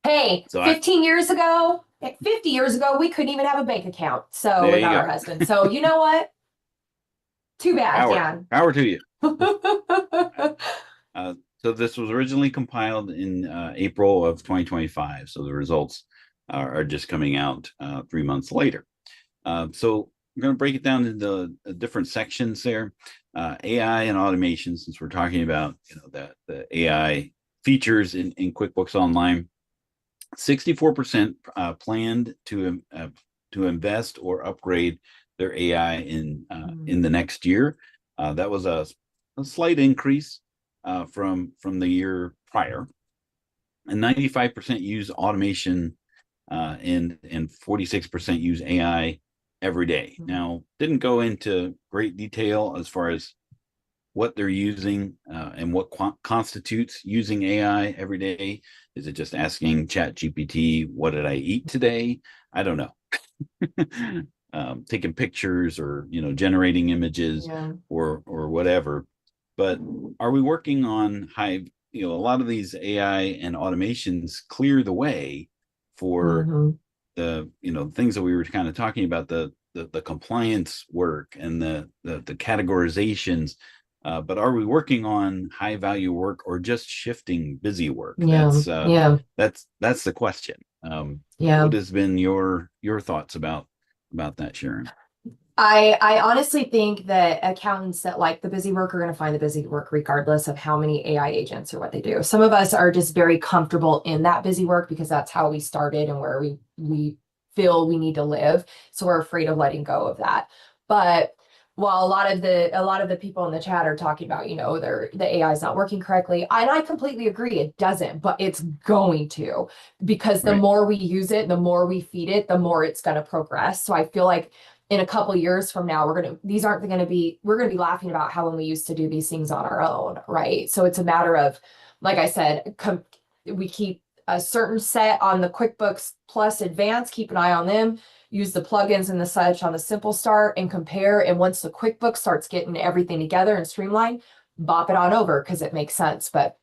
Hey, so 50 years ago, we couldn't even have a bank account. So without our husband. So you know what? Too bad, Dan. Power to you. So this was originally compiled in April of 2025. So the results are just coming out 3 months later. So I'm going to break it down into different sections there. AI and automation, since we're talking about the AI features in QuickBooks Online. 64% planned to invest or upgrade their AI in the next year. That was a slight increase from the year prior, and 95% use automation, and 46% use AI every day. Now, didn't go into great detail as far as what they're using and what constitutes using AI every day. Is it just asking ChatGPT, what did I eat today? I don't know. Taking pictures or generating images or whatever. But are we working on a lot of these AI and automations clear the way for the things that we were kind of talking about, the compliance work and the categorizations, but are we working on high value work or just shifting busy work? That's the question. What has been your thoughts about that, Sharon? I honestly think that accountants that like the busy work are going to find the busy work regardless of how many AI agents or what they do. Some of us are just very comfortable in that busy work because that's how we started and where we feel we need to live. So we're afraid of letting go of that. But Well, a lot of the people in the chat are talking about, the AI is not working correctly. And I completely agree, it doesn't, but it's going to, because the Right. more we use it, the more we feed it, the more it's going to progress. So I feel like in a couple years from now, we're going to be laughing about how when we used to do these things on our own, right? So it's a matter of, like I said, we keep a certain set on the QuickBooks Plus Advanced, keep an eye on them, use the plugins and the such on the simple start and compare. And once the QuickBooks starts getting everything together and streamlined, bop it on over because it makes sense. But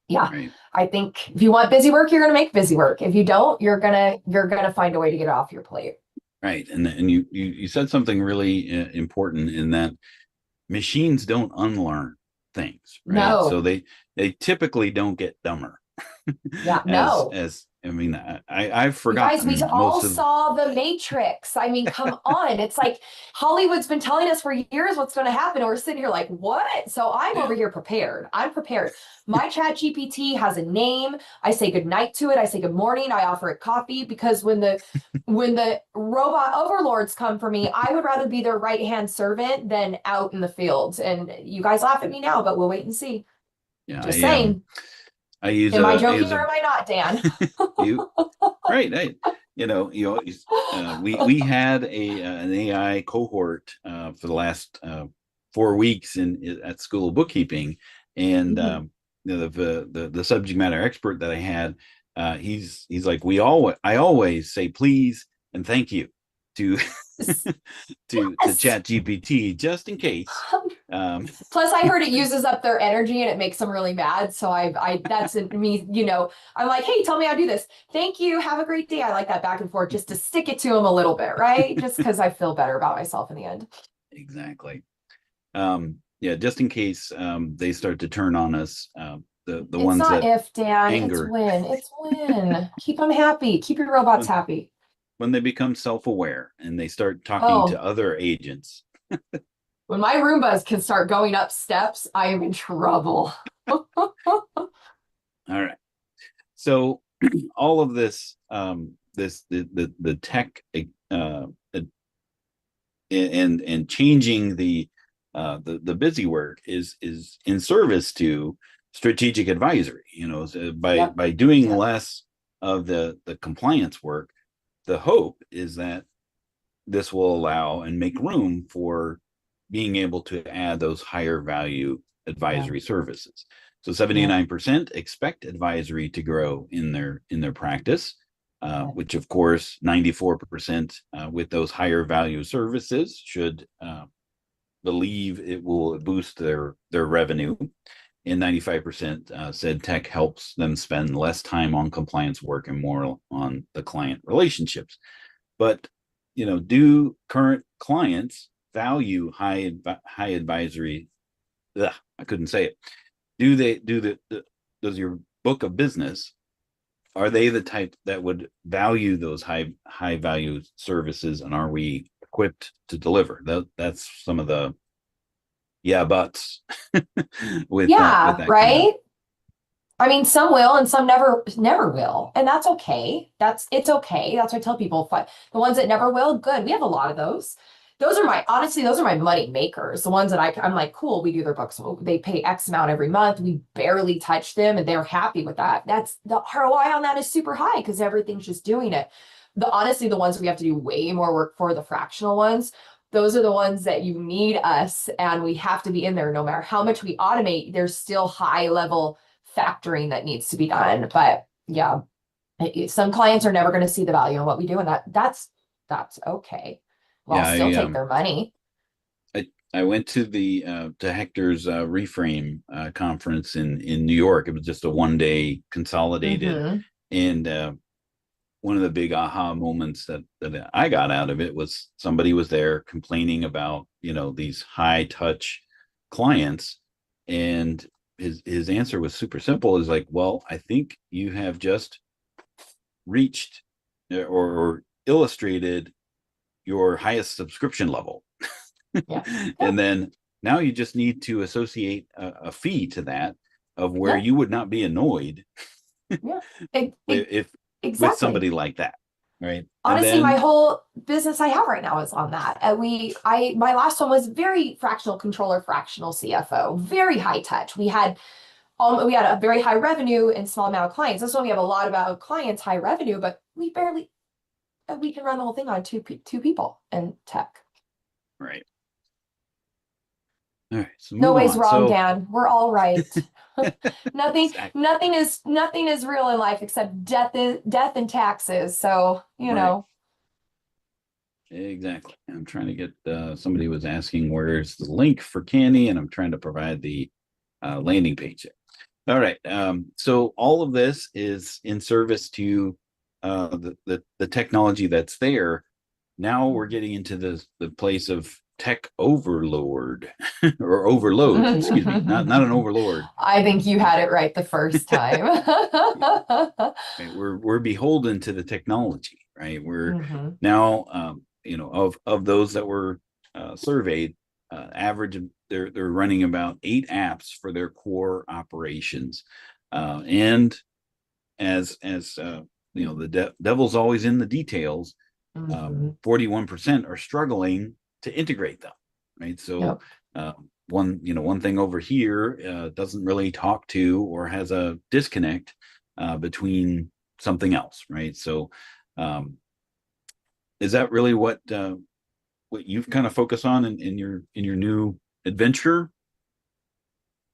yeah, Right. I think if you want busy work, you're going to make busy work. If you don't, you're going to find a way to get it off your plate. Right. And you said something really important in that machines don't unlearn things, right? No. So they typically don't get dumber. Yeah, as no. I mean, I've You guys, we forgotten all most of. saw The Matrix. I mean, come on. It's like Hollywood's been telling us for years what's going to happen. And we're sitting here like, what? So I'm over here prepared. I'm prepared. My chat GPT has a name. I say good night to it. I say good morning. I offer it coffee because when the robot overlords come for me, I would rather be their right-hand servant than out in the fields. And you guys laugh at me now, but we'll wait and see. Yeah, Just saying. I use Am I I joking use or am I not, Dan? you right. We had an AI cohort for the last 4 weeks at School of Bookkeeping, and Mhm. the subject matter expert that I had, he's like, I always say please and thank you to to Yes. Chat GPT just in case. Plus, I heard it uses up their energy and it makes them really mad. So that's me, I'm like, hey, tell me how to do this. Thank you. Have a great day. I like that back and forth just to stick it to them a little bit, right? Just because I feel better about myself in the end. Exactly. Yeah, just in case they start to turn on us, the It's ones not that if, Dan. It's anger when. It's when. Keep them happy. Keep your robots when, happy. when they become self-aware and they start talking to Oh, other agents. when my Roombas can start going up steps, I am in trouble. All right. So all of this, the tech, and changing the busy work is in service to strategic advisory. So Yep. by doing Yep. less of the compliance work, the hope is that this will allow and make room for being able to add those higher value Yeah. advisory services. So Yeah. 79% expect advisory to grow in their practice, Yeah. which of course 94% with those higher value services should believe it will boost their revenue. And 95% said tech helps them spend less time on compliance work and more on the client relationships. But do current clients value high advisory? Ugh, I couldn't say it. Do they does your book of business, are they the type that would value those high value services, and are we equipped to deliver? That's some of the buts with Yeah, that comment. right? I mean, some will and some never will. And that's okay. It's okay. That's what I tell people. But the ones that never will, good. We have a lot of those. Honestly, those are my money makers. The ones that I'm like, cool, we do their books. They pay X amount every month. We barely touch them and they're happy with that. That's the ROI on that is super high because everything's just doing it. Honestly, the ones we have to do way more work for, the fractional ones, those are the ones that you need us and we have to be in there no matter how much we automate. There's still high level factoring that needs to be done. But yeah, some clients are never going to see the value in what we do, and that's okay. Well, I'll Yeah, still take their money. I went to the to Hector's Reframe conference in New York. It was just a 1 day consolidated, Mm-hmm. and one of the big aha moments that I got out of it was somebody was there complaining about these high touch clients, and his answer was super simple. Is like, well, I think you have just reached or illustrated your highest subscription level. Yeah. And then now you just need to associate a fee to that of where Yeah. you would not be annoyed Yeah. if with Exactly. somebody like that, right? And Honestly, my then, whole business I have right now is on that. My last one was very fractional controller, fractional CFO, very high touch. We had a very high revenue and small amount of clients. This one we have a lot about clients, high revenue, but we can run the whole thing on two people in tech. right. All right, so No move way's on. wrong, So Dan. We're all right. exactly, Nothing is real in life except death and taxes. So, right. Exactly. I'm trying to get somebody was asking where's the link for Candy, and I'm trying to provide the landing page. All right. So all of this is in service to the technology that's there. Now we're getting into the place of tech overlord or overload, excuse me, not an overlord. I think you had it right the first time. Right? We're beholden to the technology, right? We're Mhm. now of those that were surveyed, average they're running about 8 apps for their core operations, and as the devil's always in the details. Mhm. 41% are struggling to integrate them, right? So Yep. one thing over here doesn't really talk to or has a disconnect between something else, right? So um, is that really what you've kind of focused on in your new adventure,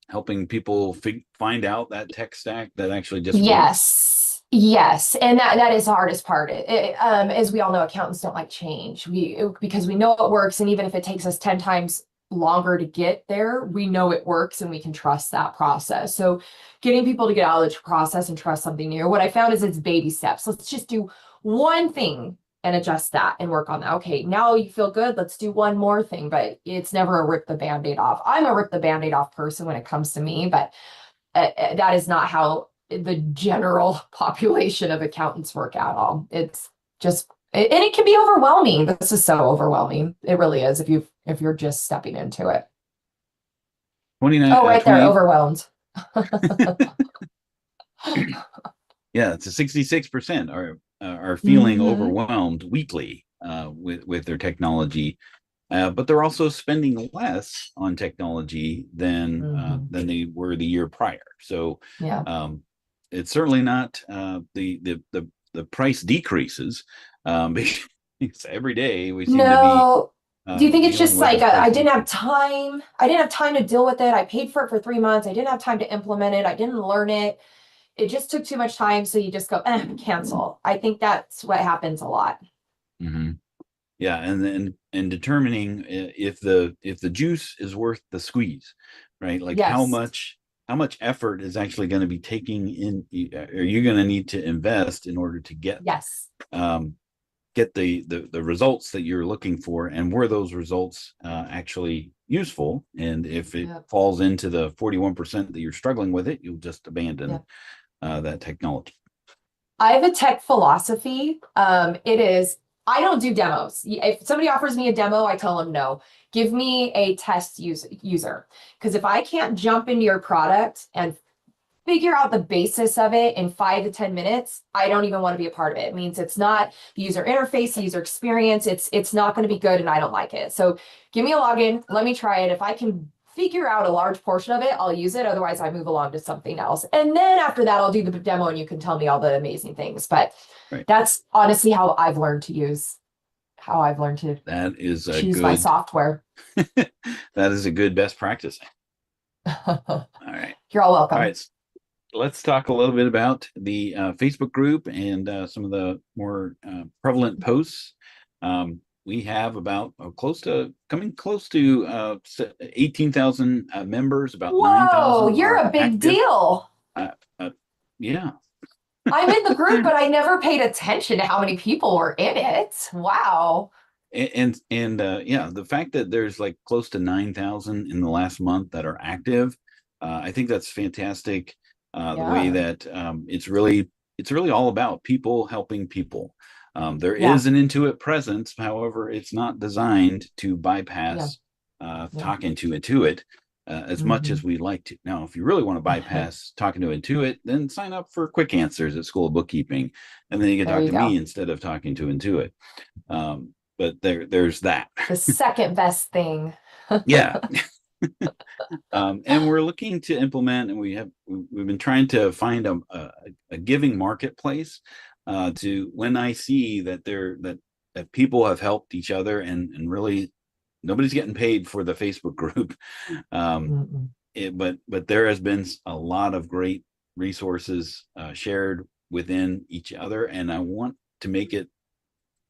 helping people find out that tech stack that actually just works? Yes. And that is the hardest part. As we all know, accountants don't like change. Because we know it works, and even if it takes us 10 times longer to get there, we know it works and we can trust that process. So getting people to get out of the process and trust something new. What I found is it's baby steps. Let's just do one thing and adjust that and work on that. Okay, now you feel good. Let's do one more thing, but it's never a rip the band-aid off. I'm a rip the band-aid off person when it comes to me, but that is not how the general population of accountants work at all. It's just, and it can be overwhelming. This is so overwhelming. It really is if you're just stepping into it. 29 Oh, right there, 28. overwhelmed. Yeah, it's a 66% are feeling Hmm. overwhelmed weekly with their technology, but they're also spending less on technology Hmm. than they were the year prior. So Yeah. um, it's certainly not the price decreases, because every day we seem to be No. Do you think it's dealing just with like a price I didn't have decrease. time? I didn't have time to deal with it. I paid for it for 3 months. I didn't have time to implement it. I didn't learn it. It just took too much time. So you just go, cancel. I think that's what happens a lot. Mhm. Yeah, and then and determining if the juice is worth the squeeze, right? Like Yes. how much effort is actually going to be taking in, are you going to need to invest in order to Yes. um, get the results that you're looking for, and were those results actually useful? And if it Yep. falls into the 41% that you're struggling with it, you'll just abandon Yep. that technology. I have a tech philosophy. It is, I don't do demos. If somebody offers me a demo, I tell them no. Give me a test user. Because if I can't jump into your product and figure out the basis of it in 5 to 10 minutes, I don't even want to be a part of it. It means it's not the user interface, the user experience. It's not going to be good and I don't like it. So give me a login, let me try it. If I can figure out a large portion of it, I'll use it. Otherwise, I move along to something else. And then after that, I'll do the demo and you can tell me all the amazing things. But Right. that's honestly how I've learned to That is a choose my good software. that is a good best practice. All right. You're all All welcome. right. Let's talk a little bit about the Facebook group and some of the more prevalent posts. We have about coming close to 18,000 members, about Whoa, 9,000 you're are a big active. deal. Uh, uh, yeah. I'm in the group, but I never paid attention to how many people were in it. Wow. And yeah, the fact that there's like close to 9,000 in the last month that are active, I think that's fantastic. The way Yeah. that it's really all about people helping people. There Yeah. is an Intuit presence, however, it's not designed to Yeah. bypass Yeah. talking to Intuit. as much as we like to. Now, if you really want to bypass talking to Intuit, then sign up for Quick Answers at School of Bookkeeping, and then you can There talk you to me go. instead of talking to Intuit. But there's that. The second best thing. Yeah. And we're looking to implement, and we've been trying to find a giving marketplace to when I see that that people have helped each other and really nobody's getting paid for the Facebook group. But there has been a lot of great resources shared within each other, and I want to make it,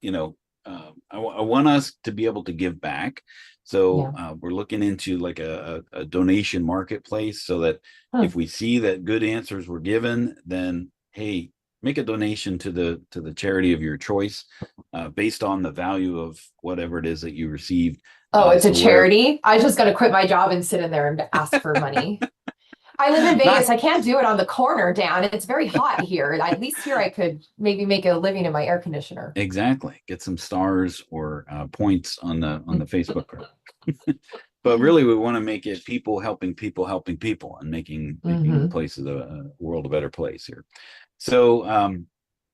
I want us to be able to give back. So we're looking into like a donation marketplace, so that if we see that good answers were given, then hey, make a donation to the charity of your choice based on the value of whatever it is that you received. Oh, it's a charity. I just got to quit my job and sit in there and ask for money. I live in Vegas. I can't do it on the corner down. It's very hot here. At least here I could maybe make a living in my air conditioner. Exactly. Get some stars or points on the Facebook group. But really, we want to make it people helping people, and making places a world a better place here. So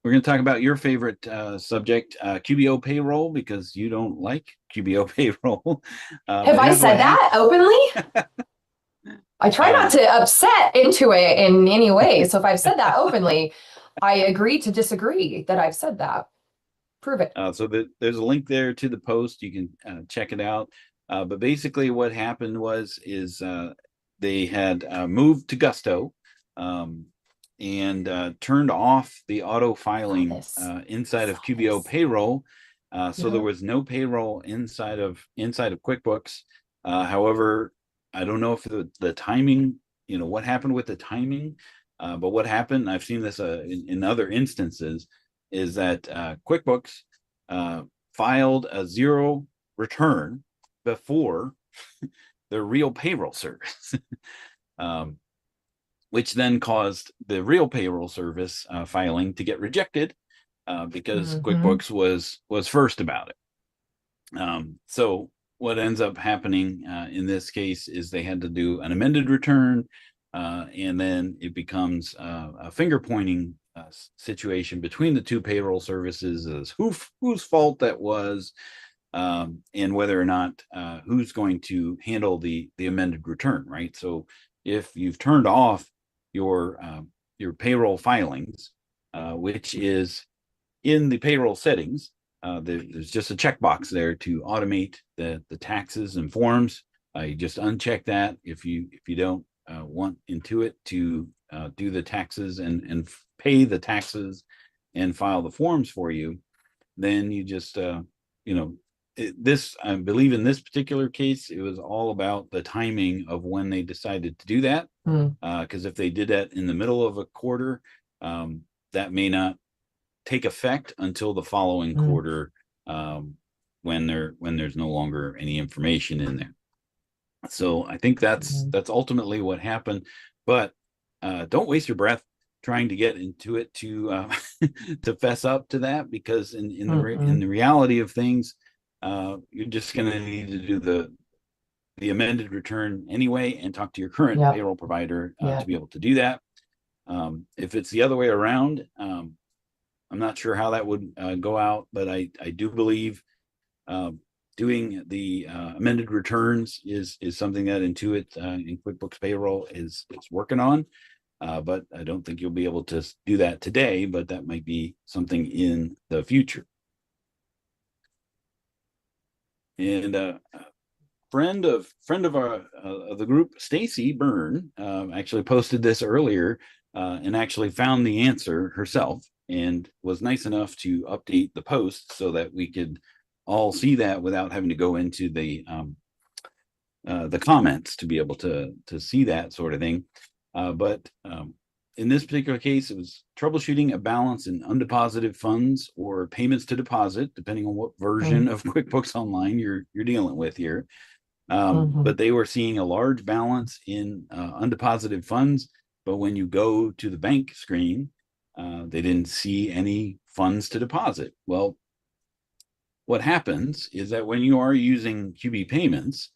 we're going to talk about your favorite subject, QBO payroll, because you don't like QBO payroll. Have I said that openly? I try not to upset Intuit in any way. So if I've said that openly, I agree to disagree that I've said that. Prove it. So there's a link there to the post. You can check it out. But basically what happened is they had moved to Gusto and turned off the auto filing inside of QBO payroll. So there was no payroll inside of QuickBooks. However, I don't know if the timing, what happened with the timing, but what happened, I've seen this in other instances, is that QuickBooks filed a zero return before the real payroll service, which then caused the real payroll service filing to get rejected because QuickBooks was first about it. So what ends up happening in this case is they had to do an amended return, and then it becomes a finger pointing situation between the two payroll services as whose fault that was, and whether or not who's going to handle the amended return, right? So if you've turned off your payroll filings, which is in the payroll settings, there's just a checkbox there to automate the taxes and forms. You just uncheck that if you don't want Intuit to do the taxes and pay the taxes and file the forms for you. Then you just I believe in this particular case, it was all about the timing of when they decided to do that. Because if they did that in the middle of a quarter, that may not take effect until the following quarter, when there's no longer any information in there. So I think that's ultimately what happened. But don't waste your breath trying to get Intuit to to fess up to that, because in the reality of things, you're just going to need to do the amended return anyway and talk to your current payroll provider to be able to do that. If it's the other way around, I'm not sure how that would go out, but I do believe doing the amended returns is something that Intuit in QuickBooks Payroll is working on. But I don't think you'll be able to do that today, but that might be something in the future. And friend of our of the group, Stacy Byrne, actually posted this earlier and actually found the answer herself, and was nice enough to update the post so that we could all see that without having to go into the comments to be able to see that sort of thing. But in this particular case, it was troubleshooting a balance in undeposited funds or payments to deposit, depending on what version of QuickBooks Online you're dealing with here. But they were seeing a large balance in undeposited funds, but when you go to the bank screen, they didn't see any funds to deposit. Well, what happens is that when you are using QB payments,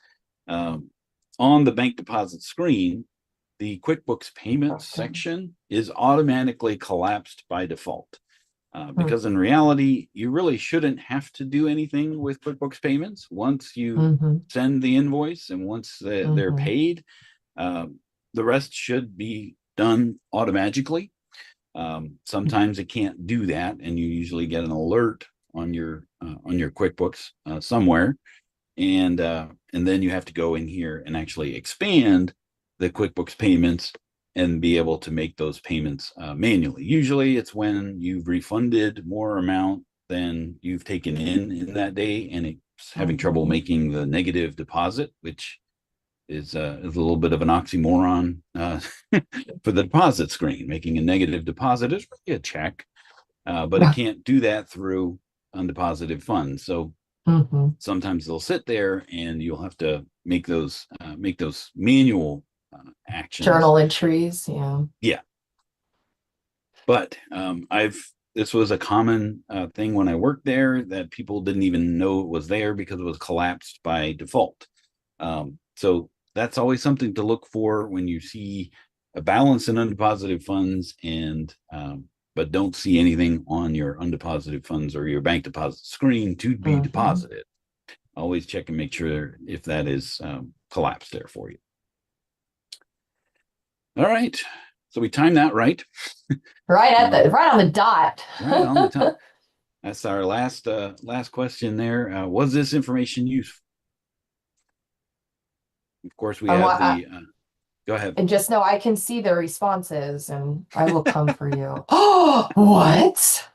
on the bank deposit screen, the QuickBooks payments section is automatically collapsed by default. Because in reality, you really shouldn't have to do anything with QuickBooks payments. Once you send the invoice and once they're paid, the rest should be done automatically. Sometimes it can't do that, and you usually get an alert on your QuickBooks somewhere, and then you have to go in here and actually expand the QuickBooks payments and be able to make those payments manually. Usually it's when you've refunded more amount than you've taken in that day, and it's having trouble making the negative deposit, which is a little bit of an oxymoron for the deposit screen. Making a negative deposit is really a check, but it can't do that through undeposited funds. So sometimes they'll sit there and you'll have to make those manual actions. Journal entries, yeah. But this was a common thing when I worked there, that people didn't even know it was there because it was collapsed by default. So that's always something to look for when you see a balance in undeposited funds, and but don't see anything on your undeposited funds or your bank deposit screen to be deposited. Always check and make sure if that is collapsed there for you. All right, so we timed that right. Right on the dot. Right on the top. That's our last question there. Was this information useful? Of course, we have go ahead. And just know I can see the responses, and I will come for you. Oh, what?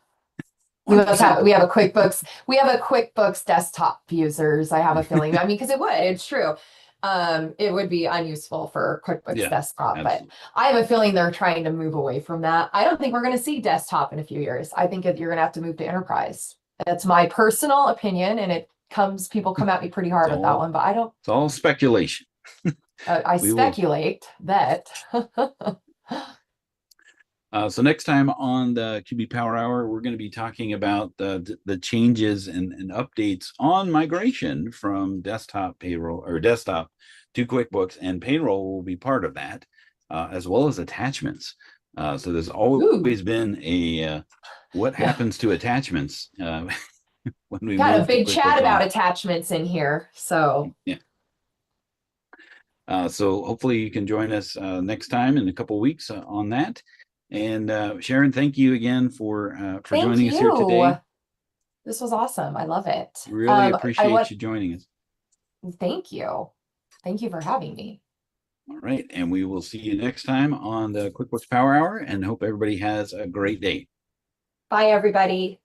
We have a QuickBooks. We have a QuickBooks desktop users. I have a feeling. I mean, because it's true. It would be unuseful for QuickBooks desktop, absolutely. But I have a feeling they're trying to move away from that. I don't think we're going to see desktop in a few years. I think you're going to have to move to enterprise. That's my personal opinion, and people come at me pretty hard with that one, but I don't. It's all speculation. I speculate that. So next time on the QB Power Hour, we're going to be talking about the changes and updates on migration from desktop payroll or desktop to QuickBooks, and payroll will be part of that, as well as attachments. So there's always been a what happens to attachments when we got a big chat about attachments in here. So yeah. So hopefully you can join us next time in a couple of weeks on that. And Sharon, thank you again for joining us here today. This was awesome. I love it. Really appreciate you joining us. Thank you. Thank you for having me. All right. And we will see you next time on the QuickBooks Power Hour, and hope everybody has a great day. Bye, everybody.